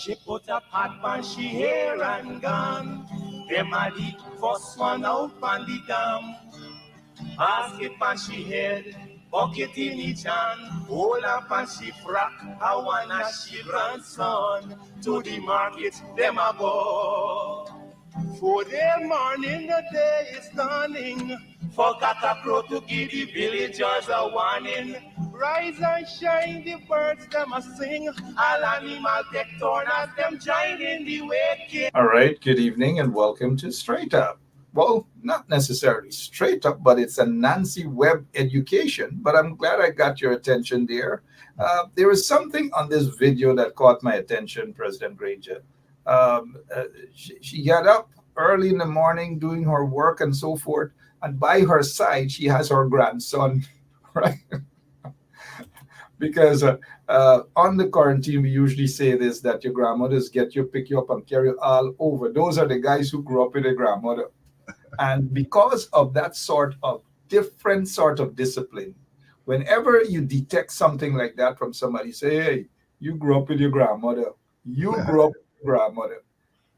She put a pot on she hair and gone. Them a the first one out on the dam. Basket on she head, bucket in each hand. Hold up on she frack, I wanna she grandson. To the market, them a go. For their morning, the day is dawning. Forgot a crow to give the villagers a warning. Rise and shine, the birds them a sing. All animal take turn as them join in the waking. All right, good evening and welcome to Straight Up. Well, not necessarily straight up, but it's a Nancy Web Education. But I'm glad I got your attention there. There was something on this video that caught my attention, President Granger. She got up early in the morning doing her work and so forth, and by her side, she has her grandson, right? Because on the quarantine, we usually say this, that your grandmothers get you, pick you up, and carry you all over. Those are the guys who grew up with a grandmother. And because of that sort of different sort of discipline, whenever you detect something like that from somebody, say, hey, you grew up with your grandmother. You grew up with your grandmother.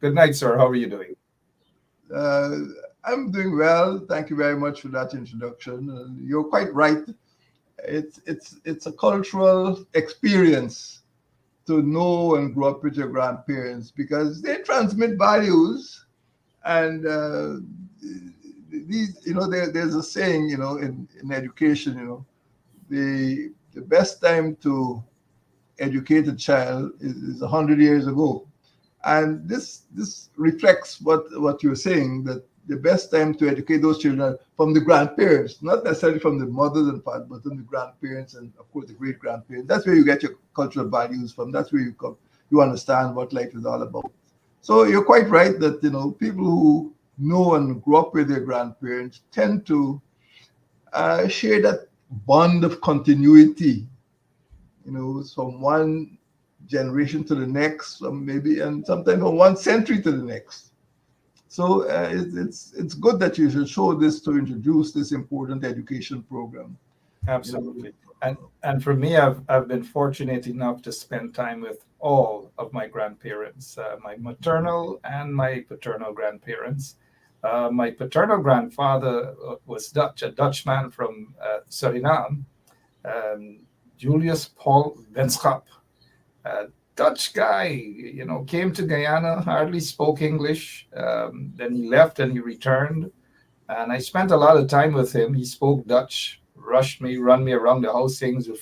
Good night, sir. How are you doing? Uh, I'm doing well. Thank you very much for that introduction. You're quite right. It's a cultural experience to know and grow up with your grandparents because they transmit values, and these, there's a saying, in education, the best time to educate a child is 100 years ago, and this reflects what you're saying, that the best time to educate those children from the grandparents, not necessarily from the mothers and fathers, but from the grandparents and, of course, the great grandparents. That's where you get your cultural values from. That's where you understand what life is all about. So you're quite right that people who know and grew up with their grandparents tend to share that bond of continuity. From one generation to the next, and sometimes from one century to the next. So it's good that you should show this to introduce this important education program. Absolutely. And for me, I've been fortunate enough to spend time with all of my grandparents, my maternal and my paternal grandparents. My paternal grandfather was Dutch, a Dutchman from Suriname, Julius Paul Wenschap. Dutch guy, came to Guyana, hardly spoke English. Then he left and he returned. And I spent a lot of time with him. He spoke Dutch, run me around the house, things, and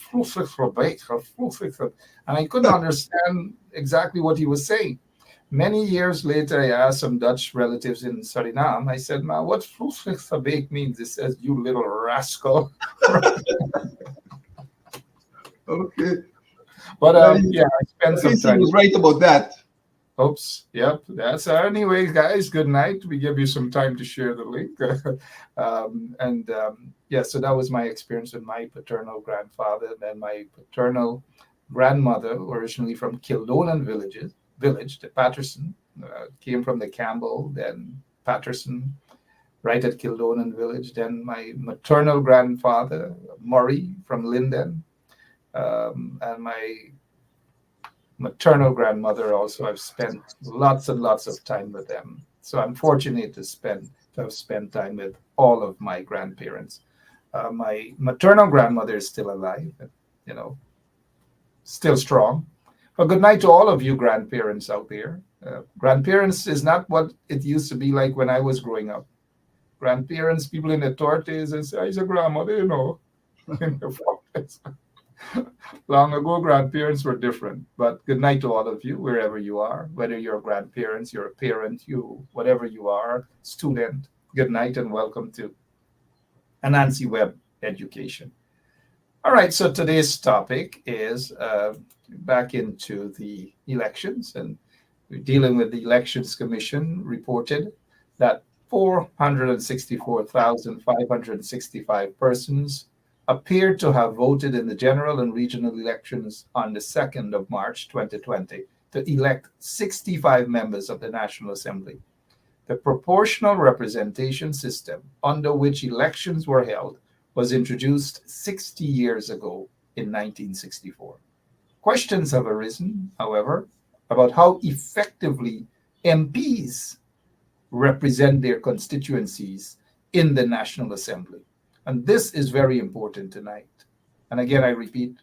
I couldn't understand exactly what he was saying. Many years later, I asked some Dutch relatives in Suriname, I said, "Ma, what vloesvlieg means?" He says, "You little rascal." Okay. But I spent some time. He was right about that. Oops. Yep. That's anyway, guys. Good night. We give you some time to share the link. So that was my experience with my paternal grandfather. Then my paternal grandmother, originally from Kildonan village, the Patterson, came from the Campbell, then Patterson, right at Kildonan village. Then my maternal grandfather, Murray from Linden. And my maternal grandmother also, I've spent lots and lots of time with them. So I'm fortunate to have spent time with all of my grandparents. My maternal grandmother is still alive, still strong. But good night to all of you grandparents out there. Grandparents is not what it used to be like when I was growing up. Grandparents, people in the 30s, and say, "It's a grandmother, in the 40s." Long ago, grandparents were different. But good night to all of you, wherever you are, whether you're grandparents, you're a parent, whatever you are, student. Good night and welcome to Anansi Web Education. All right, so today's topic is back into the elections, and we're dealing with the Elections Commission reported that 464,565 persons appeared to have voted in the general and regional elections on the 2nd of March 2020 to elect 65 members of the National Assembly. The proportional representation system under which elections were held was introduced 60 years ago in 1964. Questions have arisen, however, about how effectively MPs represent their constituencies in the National Assembly. And this is very important tonight. And again, I repeat,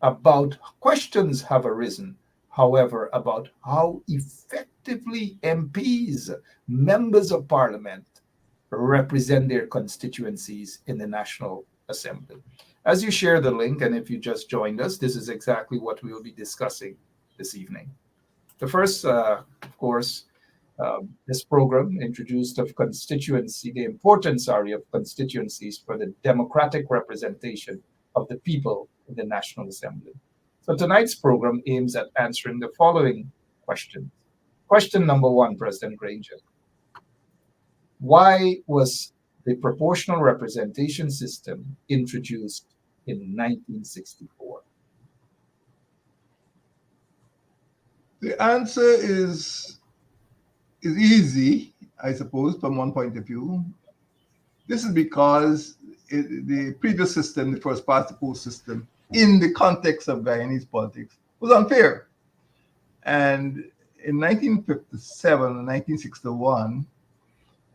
about questions have arisen, however, about how effectively MPs, members of parliament, represent their constituencies in the National Assembly. As you share the link, and if you just joined us, this is exactly what we will be discussing this evening. The first, of course, this program introduced of constituency, the importance, sorry, of constituencies for the democratic representation of the people in the National Assembly. So tonight's program aims at answering the following questions. Question number one, President Granger. Why was the proportional representation system introduced in 1964? The answer is easy, I suppose, from one point of view. This is because the previous system, the first past the post system, in the context of Guyanese politics, was unfair. And in 1957 and 1961,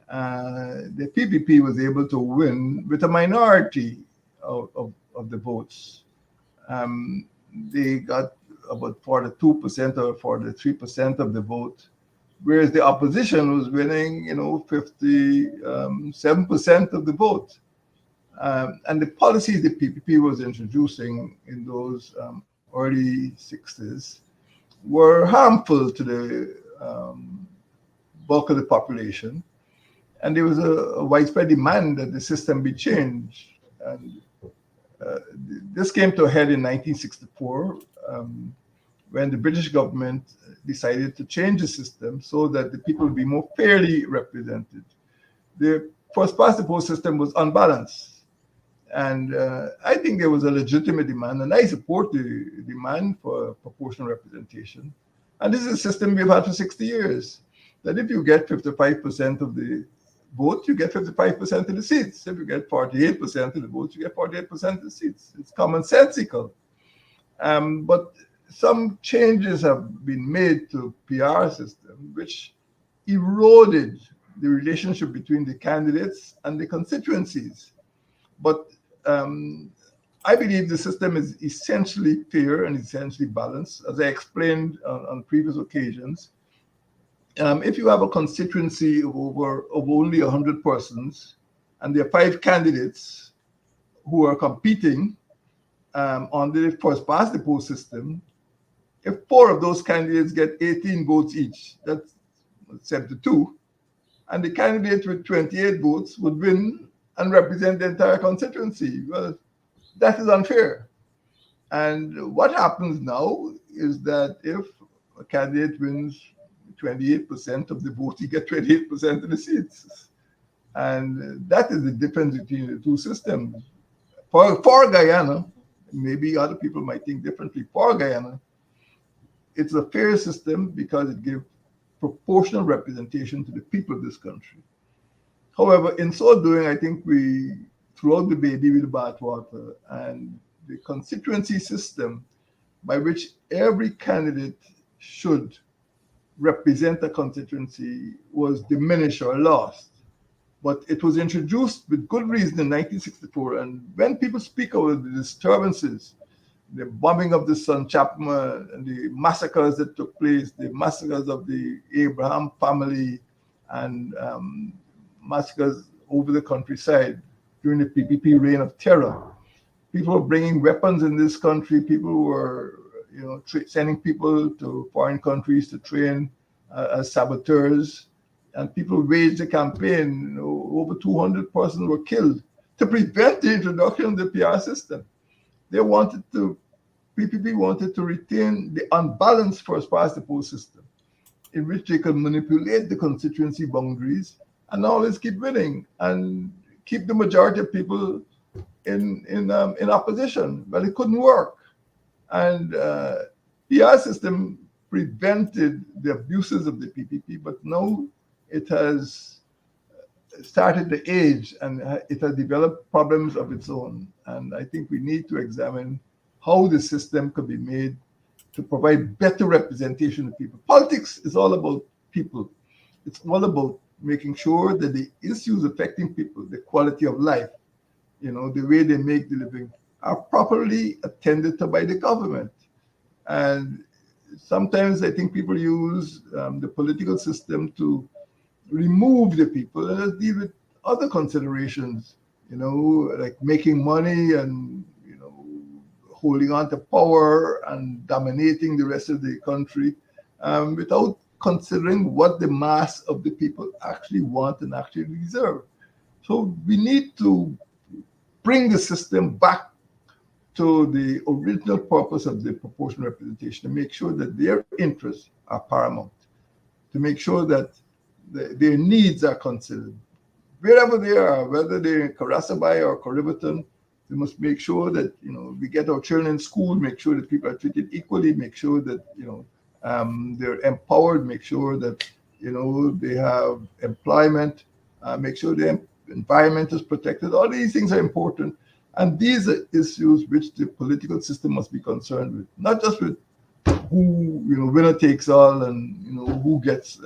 the PPP was able to win with a minority of the votes. They got about 42% or 43% of the vote, whereas the opposition was winning, 57% of the vote. And the policies the PPP was introducing in those early 60s were harmful to the bulk of the population. And there was a widespread demand that the system be changed. And this came to a head in 1964 when the British government decided to change the system so that the people would be more fairly represented. The first past the post system was unbalanced. And I think there was a legitimate demand, and I support the demand for proportional representation. And this is a system we've had for 60 years, that if you get 55% of the vote, you get 55% of the seats. If you get 48% of the votes, you get 48% of the seats. It's commonsensical. But some changes have been made to PR system, which eroded the relationship between the candidates and the constituencies. But I believe the system is essentially fair and essentially balanced, as I explained on previous occasions. If you have a constituency of only 100 persons, and there are 5 candidates who are competing on the first past the post system, if 4 of those candidates get 18 votes each, that's 72, and the candidate with 28 votes would win and represent the entire constituency. Well, that is unfair. And what happens now is that if a candidate wins 28% of the vote, he gets 28% of the seats. And that is the difference between the two systems. For Guyana, maybe other people might think differently. For Guyana, it's a fair system because it gives proportional representation to the people of this country. However, in so doing, I think we throw out the baby with the bathwater, and the constituency system by which every candidate should represent a constituency was diminished or lost. But it was introduced with good reason in 1964. And when people speak of the disturbances, the bombing of the Son Chapman and the massacres that took place, the massacres of the Abraham family and massacres over the countryside during the PPP reign of terror. People were bringing weapons in this country. People were, sending people to foreign countries to train as saboteurs. And people waged a campaign. Over 200 persons were killed to prevent the introduction of the PR system. PPP wanted to retain the unbalanced first past the post system, in which they could manipulate the constituency boundaries and always keep winning and keep the majority of people in opposition. But it couldn't work. And PR system prevented the abuses of the PPP, but now it has started to age and it has developed problems of its own. And I think we need to examine how the system could be made to provide better representation of people. Politics is all about people. It's all about making sure that the issues affecting people, the quality of life, the way they make the living, are properly attended to by the government. And sometimes I think people use the political system to remove the people and let's deal with other considerations, like making money and, holding on to power and dominating the rest of the country without considering what the mass of the people actually want and actually deserve. So we need to bring the system back to the original purpose of the proportional representation, to make sure that their interests are paramount, to make sure that their needs are considered. Wherever they are, whether they're in Carasabai or Coriverton, we must make sure that we get our children in school, make sure that people are treated equally, make sure that they're empowered, make sure that they have employment, make sure the environment is protected. All these things are important, and these are issues which the political system must be concerned with, not just with who winner takes all and who gets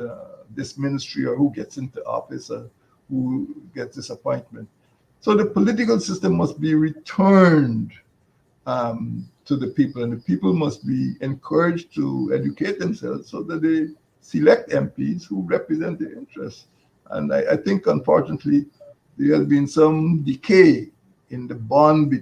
this ministry or who gets into office or who gets this appointment. So the political system must be returned to the people, and the people must be encouraged to educate themselves so that they select MPs who represent their interests. And I think, unfortunately, there has been some decay in the bond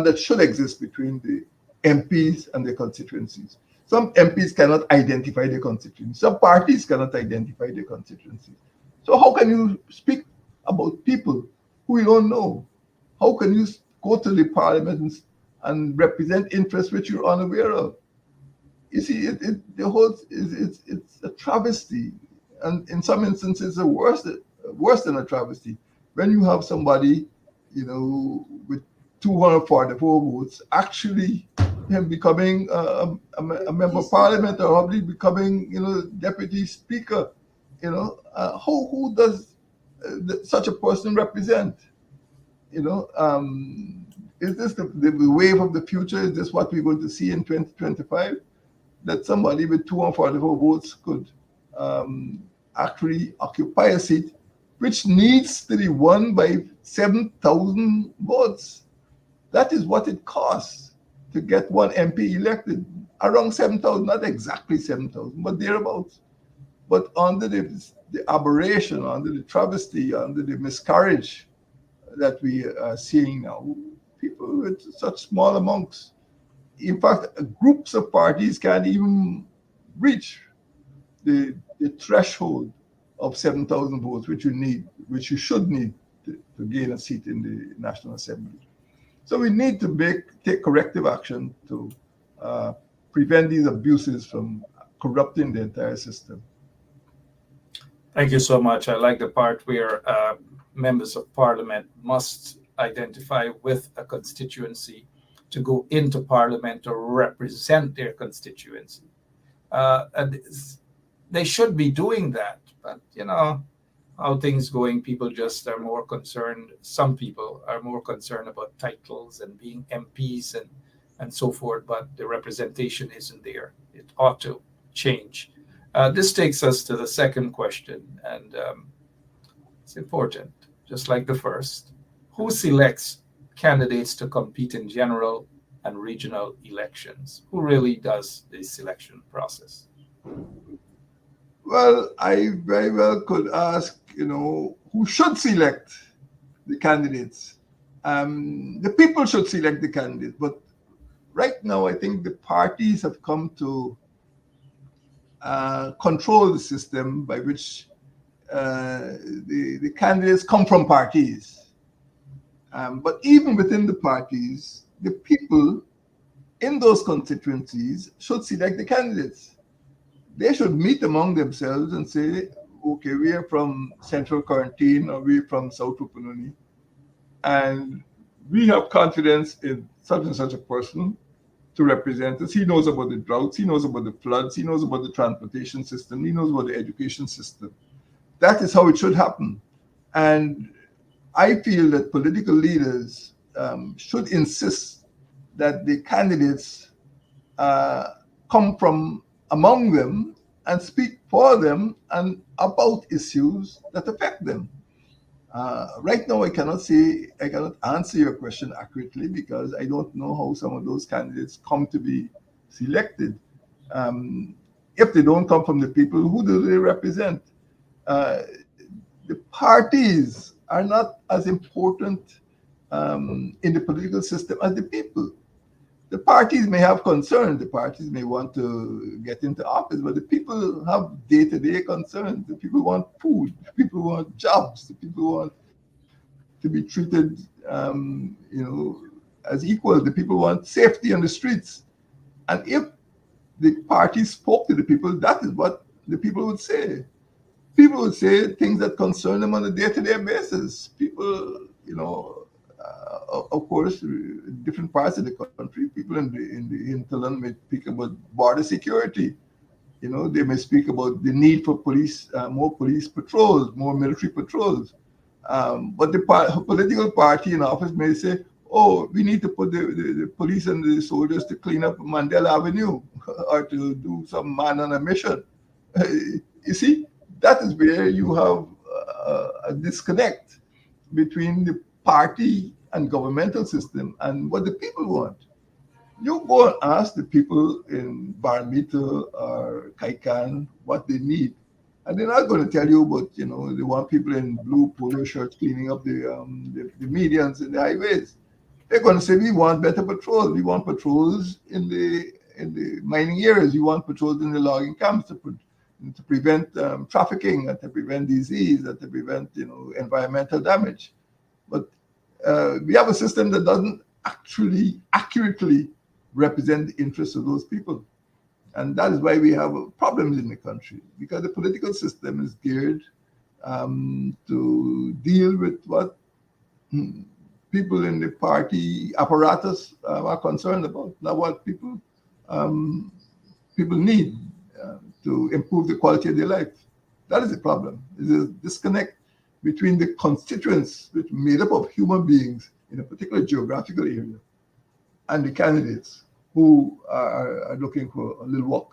that should exist between the MPs and their constituencies. Some MPs cannot identify their constituencies. Some parties cannot identify their constituencies. So how can you speak about people who you don't know? How can you go to the parliament and represent interests which you're unaware of? You see, it's a travesty, and in some instances, worse than a travesty. When you have somebody, with 244 votes, actually him becoming a member of parliament or probably becoming, deputy speaker, who does such a person represent? Is this the wave of the future? Is this what we're going to see in 2025? That somebody with 244 votes could actually occupy a seat which needs to be won by 7,000 votes. That is what it costs to get one MP elected. Around 7,000, not exactly 7,000, but thereabouts. But under the aberration, under the travesty, under the miscarriage that we are seeing now, people with such small amounts, in fact, groups of parties can't even reach the threshold of 7,000 votes, which you should need to gain a seat in the National Assembly. So we need to take corrective action to prevent these abuses from corrupting the entire system. Thank you so much. I like the part where members of parliament must identify with a constituency to go into parliament to represent their constituency. And they should be doing that, but how things going, people just are more concerned. Some people are more concerned about titles and being MPs and so forth, but the representation isn't there. It ought to change. This takes us to the second question, and it's important, just like the first. Who selects candidates to compete in general and regional elections? Who really does the selection process? Well, I very well could ask, who should select the candidates. The people should select the candidates, but right now I think the parties have come to control the system by which the candidates come from parties. But even within the parties, the people in those constituencies should select the candidates. They should meet among themselves and say, okay, we are from Central Quarantine or we're from South Rupununi, and we have confidence in such and such a person to represent us. He knows about the droughts, he knows about the floods, he knows about the transportation system, he knows about the education system. That is how it should happen. And I feel that political leaders should insist that the candidates come from among them and speak for them and about issues that affect them. Right now, I cannot answer your question accurately because I don't know how some of those candidates come to be selected. Um, if they don't come from the people, who do they represent? Uh, the parties are not as important in the political system as the people. The parties may have concerns, the parties may want to get into office, but the people have day-to-day concerns. The people want food, the people want jobs, the people want to be treated, as equal. The people want safety on the streets. And if the party spoke to the people, that is what the people would say. People would say things that concern them on a day-to-day basis. People, of course, different parts of the country, people in the hinterland may speak about border security. They may speak about the need for police, more police patrols, more military patrols. But the political party in office may say, "Oh, we need to put the police and the soldiers to clean up Mandela Avenue or to do some man on a mission." You see, that is where you have a disconnect between the party and governmental system and what the people want. You go and ask the people in Barmita or Kaikan what they need. And they're not going to tell you about, they want people in blue polo shirts cleaning up the medians and the highways. They're going to say, we want better patrols. We want patrols in the mining areas. We want patrols in the logging camps to prevent trafficking and to prevent disease and to prevent, environmental damage. But we have a system that doesn't actually accurately represent the interests of those people. And that is why we have problems in the country, because the political system is geared to deal with what people in the party apparatus are concerned about, not what people need to improve the quality of their life. That is the problem. There's a disconnect between the constituents, which are made up of human beings in a particular geographical area, and the candidates who are looking for a little walk.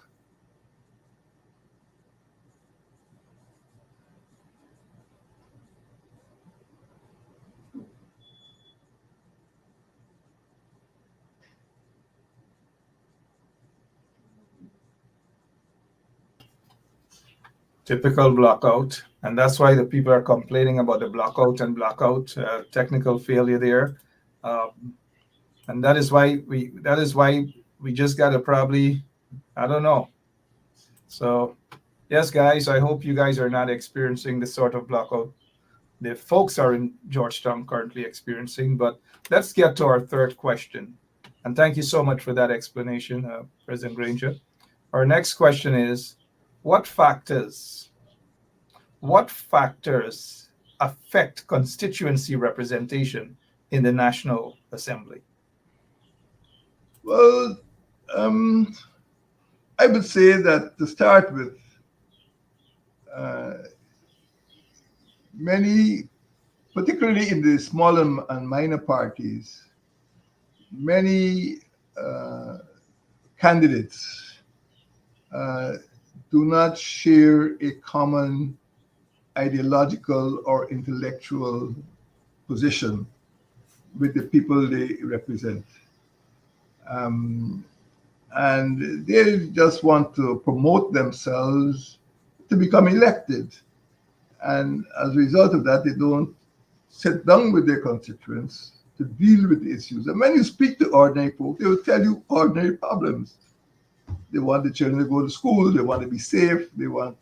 Typical blockout, and that's why the people are complaining about the blackout technical failure there, and that is why we just got to probably, I don't know. So yes, guys, I hope you guys are not experiencing this sort of blackout the folks are in Georgetown currently experiencing. But let's get to our third question, and thank you so much for that explanation, President Granger. Our next question is, what factors affect constituency representation in the National Assembly? Well, I would say that to start with, many, particularly in the smaller and minor parties, many candidates do not share a common ideological or intellectual position with the people they represent. And they just want to promote themselves to become elected. And as a result of that, they don't sit down with their constituents to deal with the issues. And when you speak to ordinary folk, they will tell you ordinary problems. They want the children to go to school, they want to be safe, they want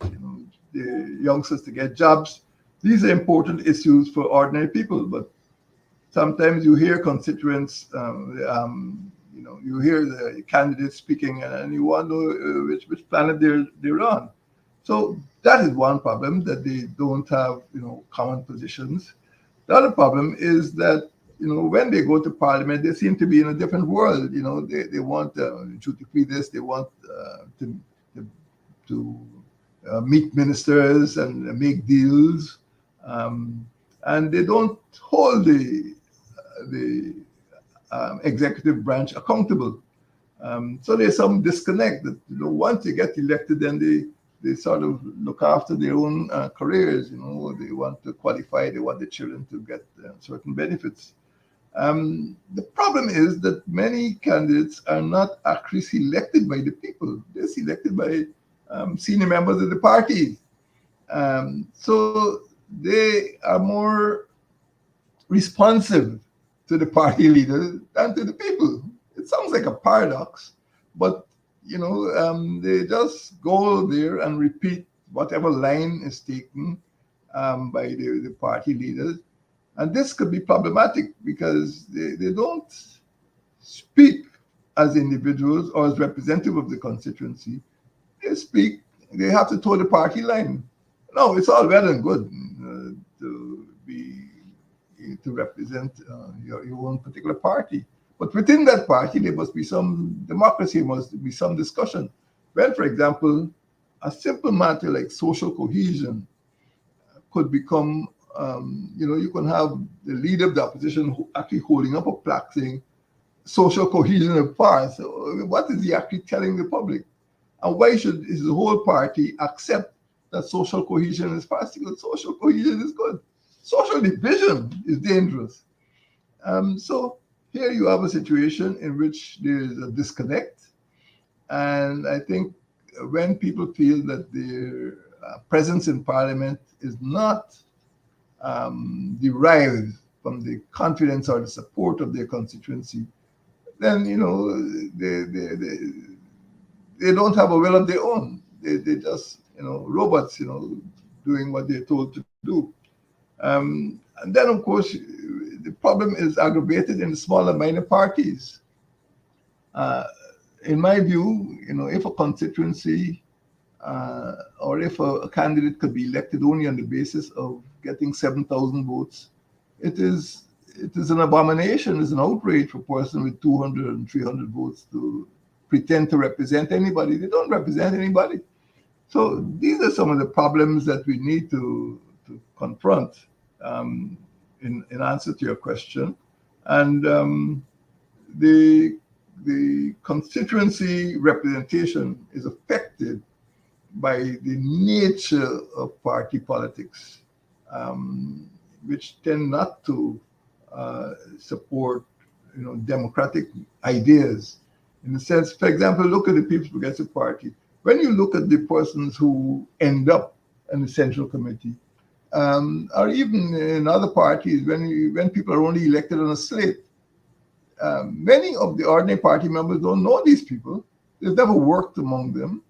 the youngsters to get jobs. These are important issues for ordinary people, but sometimes you hear constituents, you hear the candidates speaking, and you wonder which planet they're on. So that is one problem, that they don't have common positions. The other problem is that when they go to parliament, they seem to be in a different world. They want duty free this, they want to meet ministers and make deals, and they don't hold the executive branch accountable. So there's some disconnect that, once they get elected, then they sort of look after their own careers. They want to qualify, they want the children to get certain benefits. The problem is that many candidates are not actually selected by the people. They're selected by senior members of the party. So they are more responsive to the party leaders than to the people. It sounds like a paradox, but they just go there and repeat whatever line is taken by the party leaders. And this could be problematic because they don't speak as individuals or as representative of the constituency. They have to toe the party line. No, it's all well and good to represent your own particular party. But within that party, there must be some democracy, must be some discussion. When, for example, a simple matter like social cohesion could become, you can have the leader of the opposition actually holding up a plaque saying, social cohesion of power. So what is he actually telling the public? And why is the whole party accept that social cohesion is possible? Social cohesion is good. Social division is dangerous. So here you have a situation in which there is a disconnect. And I think when people feel that their presence in parliament is not derived from the confidence or the support of their constituency, then they don't have a will of their own. They just robots doing what they're told to do. And then of course the problem is aggravated in the smaller minor parties. In my view, if a constituency or if a candidate could be elected only on the basis of getting 7,000 votes, it is an abomination, it's an outrage for a person with 200 and 300 votes to pretend to represent anybody. They don't represent anybody. So these are some of the problems that we need to confront in answer to your question. And the constituency representation is affected by the nature of party politics, which tend not to support democratic ideas. In the sense, for example, look at the People's Progressive Party. When you look at the persons who end up in the Central Committee, or even in other parties, when people are only elected on a slate, many of the ordinary party members don't know these people. They've never worked among them.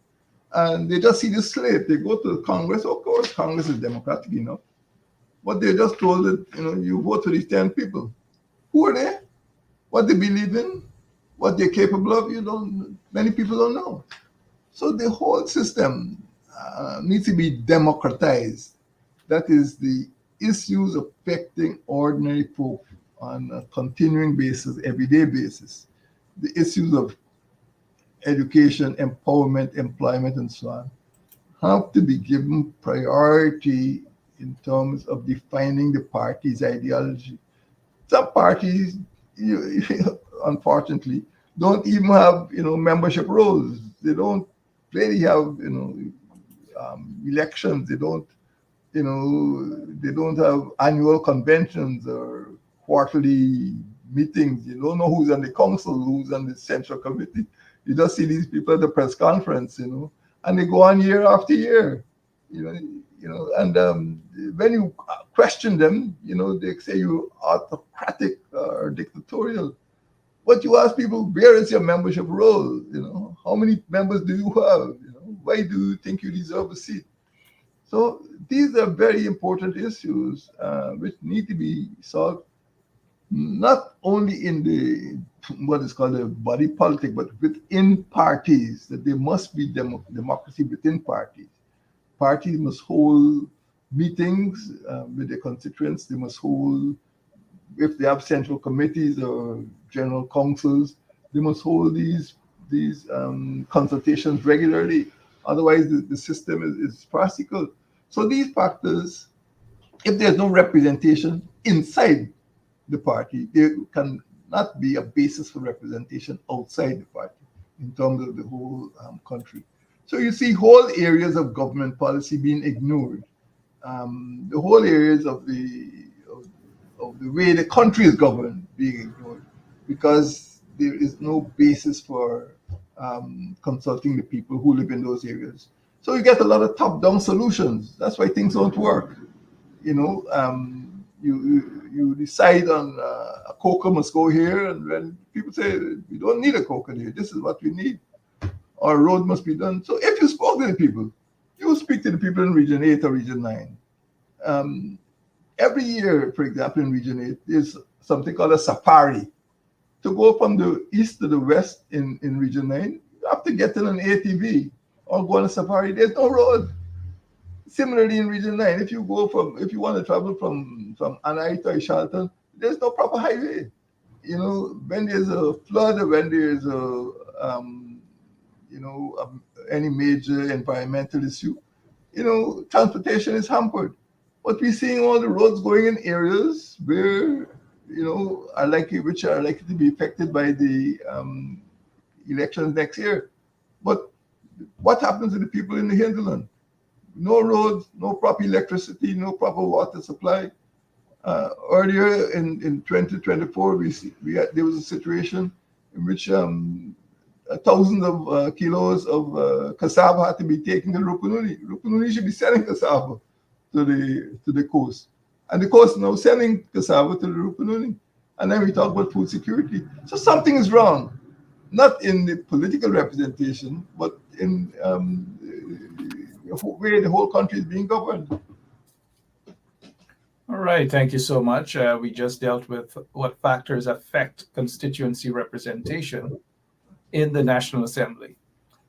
And they just see the slate. They go to Congress. Of course, Congress is democratic enough. But they're just told that, you vote for these 10 people. Who are they? What they believe in? What they're capable of? Many people don't know. So the whole system needs to be democratized. That is, the issues affecting ordinary folk on a continuing basis, everyday basis. The issues of education, empowerment, employment, and so on, have to be given priority in terms of defining the party's ideology. Some parties, unfortunately, don't even have membership rolls. They don't really have elections. They don't have annual conventions or quarterly meetings. You don't know who's on the council, who's on the central committee. You just see these people at the press conference, and they go on year after year, and when you question them, they say you're autocratic or dictatorial. But you ask people, where is your membership roll? How many members do you have? Why do you think you deserve a seat? So these are very important issues which need to be solved, not only in the what is called the body politic, but within parties, that there must be democracy within parties. Parties must hold meetings with their constituents. They must hold, if they have central committees or general councils, they must hold these consultations regularly. Otherwise, the system is farcical. So these factors, if there's no representation inside the party, there can not be a basis for representation outside the party. in terms of the whole country. So you see whole areas of government policy being ignored. The whole areas of the way the country is governed being ignored because there is no basis for consulting the people who live in those areas. So you get a lot of top-down solutions. That's why things don't work. You know, you decide on a coca must go here, and when people say we don't need a coca here, this is what we need, or a road must be done. So if you spoke to the people, you speak to the people in Region 8 or Region 9. Every year, for example, in Region 8, there's something called a safari. To go from the east to the west in Region 9, you have to get in an ATV or go on a safari. There's no road. Similarly, in Region 9, if you want to travel from Anai to Ishalton, there's no proper highway. You know, when there's a flood or when there's any major environmental issue, you know, transportation is hampered. But we're seeing all the roads going in areas where, you know, which are likely to be affected by the elections next year. But what happens to the people in the hinterland? No roads, no proper electricity, no proper water supply. Earlier in 2024, there was a situation in which thousands of kilos of cassava had to be taken to Rupununi. Rupununi should be selling cassava to the coast, and the coast now selling cassava to the Rupununi. And then we talk about food security. So something is wrong, not in the political representation, but in the way the whole country is being governed. All right, thank you so much. We just dealt with what factors affect constituency representation in the National Assembly.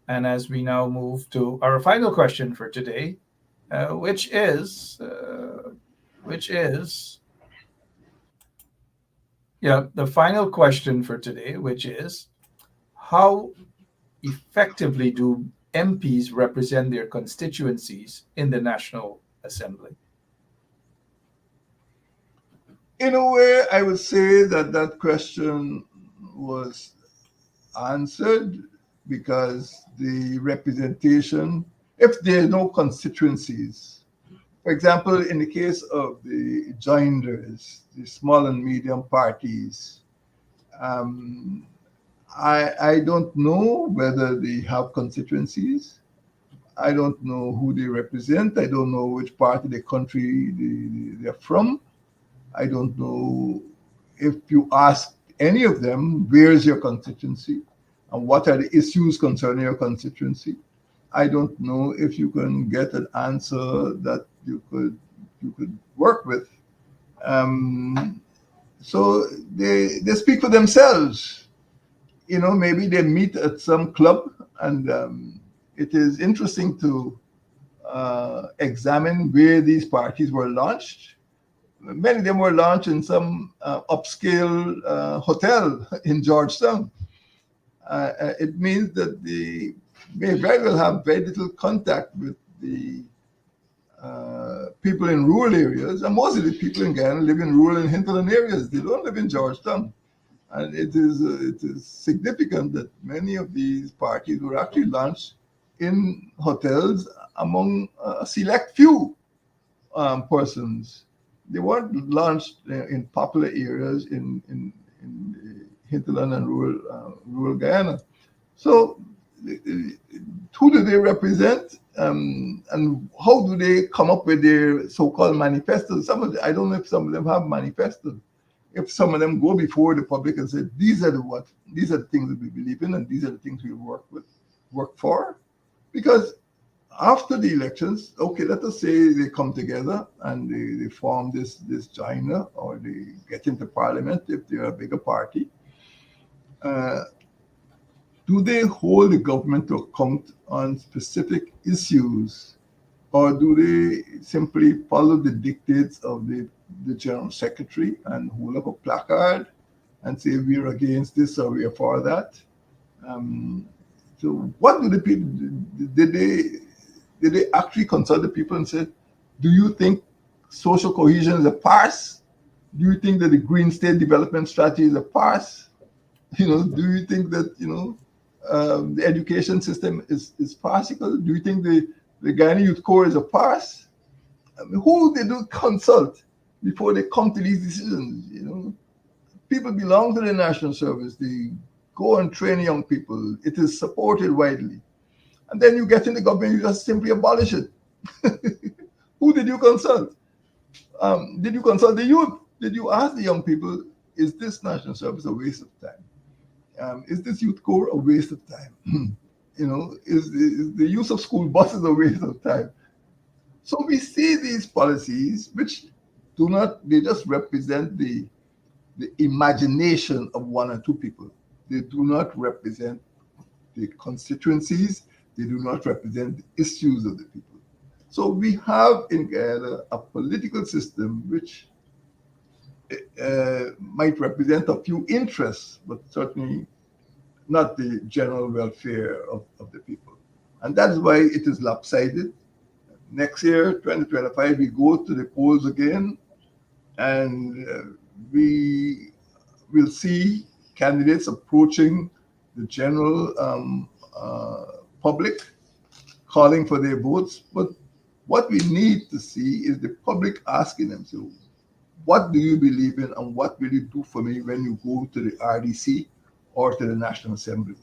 And as we now move to our final question for today, which is the final question for today, which is, how effectively do MPs represent their constituencies in the National Assembly? In a way, I would say that question was answered because the representation, if there are no constituencies, for example, in the case of the joinders, the small and medium parties, I don't know whether they have constituencies. I don't know who they represent. I don't know which part of the country they're from. I don't know if you ask any of them, where is your constituency and what are the issues concerning your constituency. I don't know if you can get an answer that you could work with. So they speak for themselves. You know, maybe they meet at some club, and it is interesting to examine where these parties were launched. Many of them were launched in some upscale hotel in Georgetown. It means that they may very well have very little contact with the people in rural areas, and most of the people in Guyana live in rural and hinterland areas. They don't live in Georgetown. And it is significant that many of these parties were actually launched in hotels among a select few persons. They weren't launched in popular areas in the hinterland and rural Guyana. So who do they represent, and how do they come up with their so-called manifestos? I don't know if some of them have manifestos. If some of them go before the public and say, these are the things that we believe in, and these are the things we work for. Because after the elections, okay, let us say they come together and they form this joiner, or they get into parliament if they're a bigger party. Do they hold the government to account on specific issues, or do they simply follow the dictates of the general secretary and hold up a placard and say we're against this or we're for that? So what do the people, did they actually consult the people and say, do you think social cohesion is a farce? Do you think that the Green State Development Strategy is a farce? You know, do you think that, the education system is farcical? Do you think the Ghanaian Youth Corps is a farce? I mean, who they do consult before they come to these decisions? You know, people belong to the national service. They go and train young people. It is supported widely. And then you get in the government, you just simply abolish it. Who did you consult? Did you consult the youth? Did you ask the young people, is this national service a waste of time? Is this youth corps a waste of time? You know, is the use of school buses a waste of time? So we see these policies, which do not, they just represent the imagination of one or two people. They do not represent the constituencies. They do not represent the issues of the people. So we have in Guyana a political system which might represent a few interests, but certainly not the general welfare of the people. And that's why it is lopsided. Next year, 2025, we go to the polls again, and we will see candidates approaching the general public, calling for their votes. But what we need to see is the public asking themselves, what do you believe in and what will you do for me when you go to the RDC or to the National Assembly?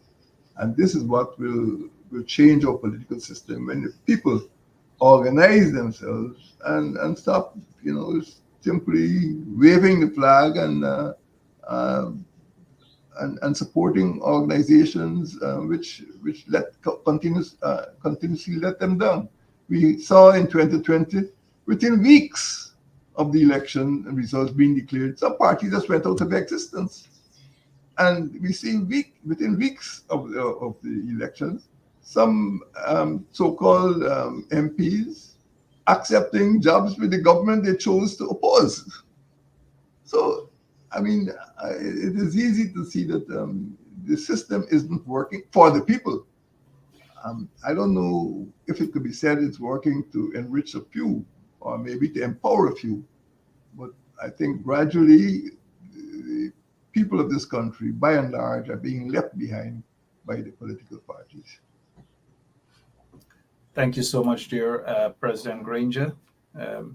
And this is what will change our political system, when the people organize themselves and stop, you know, simply waving the flag and supporting organizations which continuously let them down. We saw in 2020, within weeks of the election results being declared, some parties just went out of existence. And we see within weeks of the elections, some so-called MPs accepting jobs with the government they chose to oppose. So, I mean, it is easy to see that the system isn't working for the people. I don't know if it could be said it's working to enrich a few or maybe to empower a few, but I think gradually the people of this country, by and large, are being left behind by the political parties. Thank you so much, dear President Granger.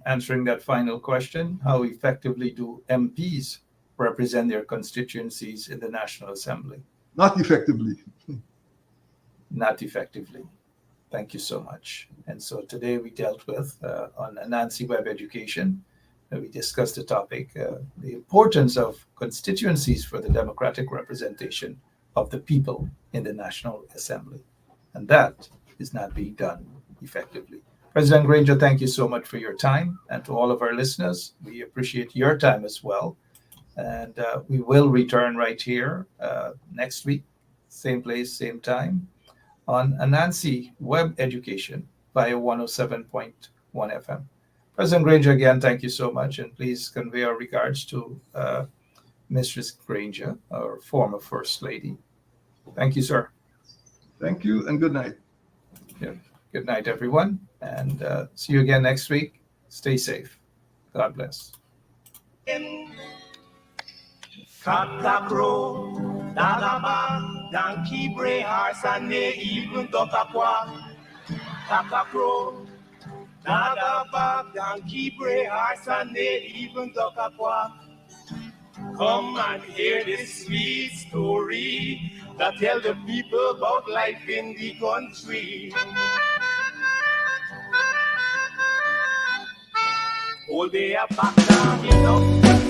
Answering that final question, how effectively do MPs represent their constituencies in the National Assembly? Not effectively. Not effectively. Thank you so much. And so today we dealt with, on Anansi Web Education, we discussed the topic, the importance of constituencies for the democratic representation of the people in the National Assembly. And that is not being done effectively. President Granger, thank you so much for your time. And to all of our listeners, we appreciate your time as well. And we will return right here next week, same place, same time, on Anansi Web Education via 107.1 FM. President Granger, again, thank you so much. And please convey our regards to Mistress Granger, our former First Lady. Thank you, sir. Thank you and good night. Yeah. Good night, everyone. And see you again next week. Stay safe. God bless. Katakro, Dagaba, Donkey Bray, Harsane, even Dokapwa. Katakro, Dagaba, Donkey Bray, Harsane, even Dokapwa. Come and hear this sweet story that tell the people about life in the country. Oh, they are back down, you know.